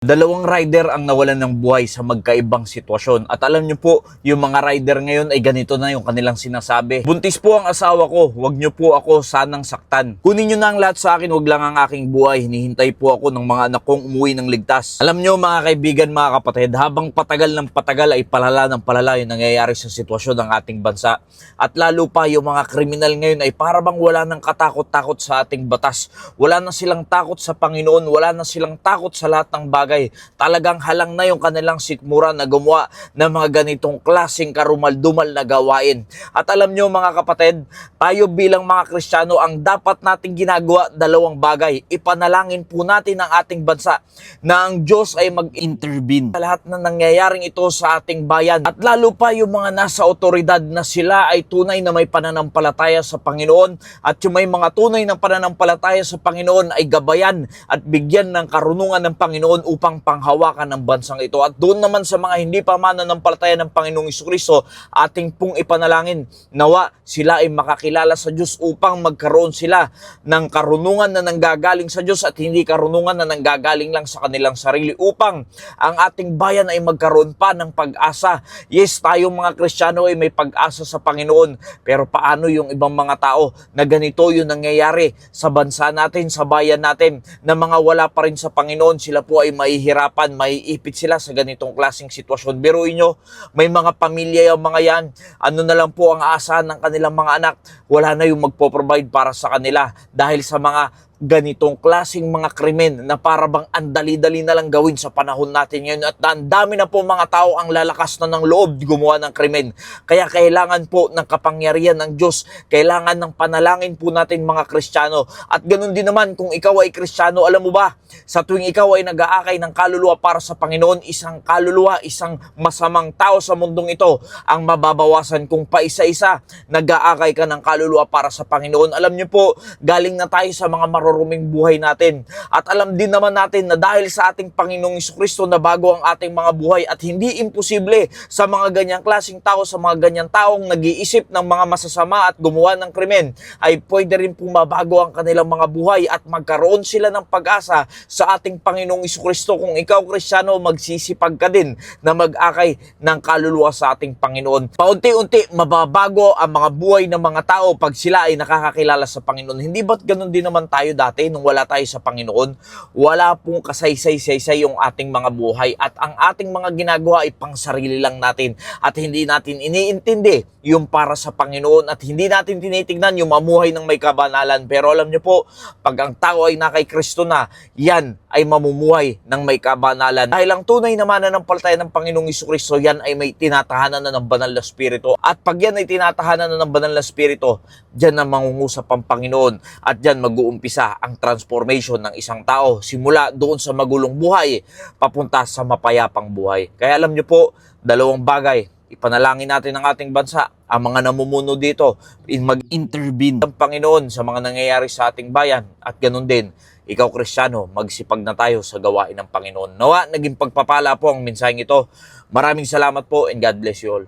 Dalawang rider ang nawalan ng buhay sa magkaibang sitwasyon. At alam niyo po, yung mga rider ngayon ay ganito na yung kanilang sinasabi. Buntis po ang asawa ko, wag niyo po ako sanang saktan. Kunin niyo na ang lahat sa akin, wag lang ang aking buhay. Hinihintay po ako ng mga anak kong umuwi ng ligtas. Alam niyo mga kaibigan, mga kapatid, habang patagal ng patagal ay palala ng palala yung nangyayari sa sitwasyon ng ating bansa. At lalo pa yung mga kriminal ngayon ay para bang wala nang katakot-takot sa ating batas. Wala na silang takot sa Panginoon, wala na silang takot sa lahat ng bagay. Talagang halang na yung kanilang sikmura na gumawa ng mga ganitong klaseng karumal-dumal na gawain. At alam nyo mga kapatid, tayo bilang mga Kristiyano, ang dapat nating ginagawa, dalawang bagay. Ipanalangin po natin ang ating bansa na ang Diyos ay mag-intervene sa lahat na nangyayaring ito sa ating bayan. At lalo pa yung mga nasa otoridad na sila ay tunay na may pananampalataya sa Panginoon, at yung may mga tunay na pananampalataya sa Panginoon ay gabayan at bigyan ng karunungan ng Panginoon upang panghawakan ng bansang ito. At doon naman sa mga hindi pa mananampalataya ng Panginoong Jesucristo, ating pong ipanalangin, nawa sila ay makakilala sa Diyos upang magkaroon sila ng karunungan na nanggagaling sa Diyos at hindi karunungan na nanggagaling lang sa kanilang sarili, upang ang ating bayan ay magkaroon pa ng pag-asa. Yes, tayong mga Kristiyano ay may pag-asa sa Panginoon, pero paano yung ibang mga tao na ganito yung nangyayari sa bansa natin, sa bayan natin, na mga wala pa rin sa Panginoon, sila po ay mahihirapan, maiipit sila sa ganitong klaseng sitwasyon. Biruin nyo, may mga pamilya yung mga yan, ano na lang po ang aasahan ng kanilang mga anak, wala na yung magpo-provide para sa kanila dahil sa mga ganitong klaseng mga krimen na para bang andali-dali na lang gawin sa panahon natin ngayon, at ang dami na po mga tao ang lalakas na ng loob gumawa ng krimen. Kaya kailangan po ng kapangyarihan ng Diyos, kailangan ng panalangin po natin mga Kristiyano. At ganun din naman kung ikaw ay Kristiyano, alam mo ba, sa tuwing ikaw ay nag-aakay ng kaluluwa para sa Panginoon, isang kaluluwa, isang masamang tao sa mundong ito ang mababawasan kung paisa-isa nag-aakay ka ng kaluluwa para sa Panginoon. Alam niyo po, galing na tayo sa mga maruruming buhay natin. At alam din naman natin na dahil sa ating Panginoong Jesucristo na bago ang ating mga buhay, at hindi imposible sa mga ganyang klaseng tao, sa mga ganyang taong nag-iisip ng mga masasama at gumawa ng krimen, ay pwede rin pong mabago ang kanilang mga buhay at magkaroon sila ng pag-asa sa ating Panginoong Jesucristo. Kung ikaw Kristiyano, magsisipag ka din na mag-akay ng kaluluwa sa ating Panginoon. Paunti-unti mababago ang mga buhay ng mga tao pag sila ay nakakakilala sa Panginoon. Hindi ba't ganun din naman tayo dati nung wala tayo sa Panginoon? Wala pong kasaysay-saysay yung ating mga buhay, at ang ating mga ginagawa ay pang sarili lang natin, at hindi natin iniintindi yung para sa Panginoon, at hindi natin tinitignan yung mamuhay ng may kabanalan. Pero alam niyo po, pag ang tao ay nakay Kristo na, yan ay mamumuhay ng may kabanalan. Dahil ang tunay na mananampalataya ng Panginoong Jesucristo, yan ay may tinatahanan na ng banal na Espiritu. At pag yan ay tinatahanan na ng banal na Espiritu, dyan na mangungusap ang Panginoon, at dyan mag-uumpisa ang transformation ng isang tao simula doon sa magulong buhay papunta sa mapayapang buhay. Kaya alam niyo po, dalawang bagay, ipanalangin natin ang ating bansa, ang mga namumuno dito, mag-intervene ang Panginoon sa mga nangyayari sa ating bayan, at ganun din, ikaw Kristiyano, magsipag na tayo sa gawain ng Panginoon. Nawa, naging pagpapala po ang mensaheng ito. Maraming salamat po, and God bless you all.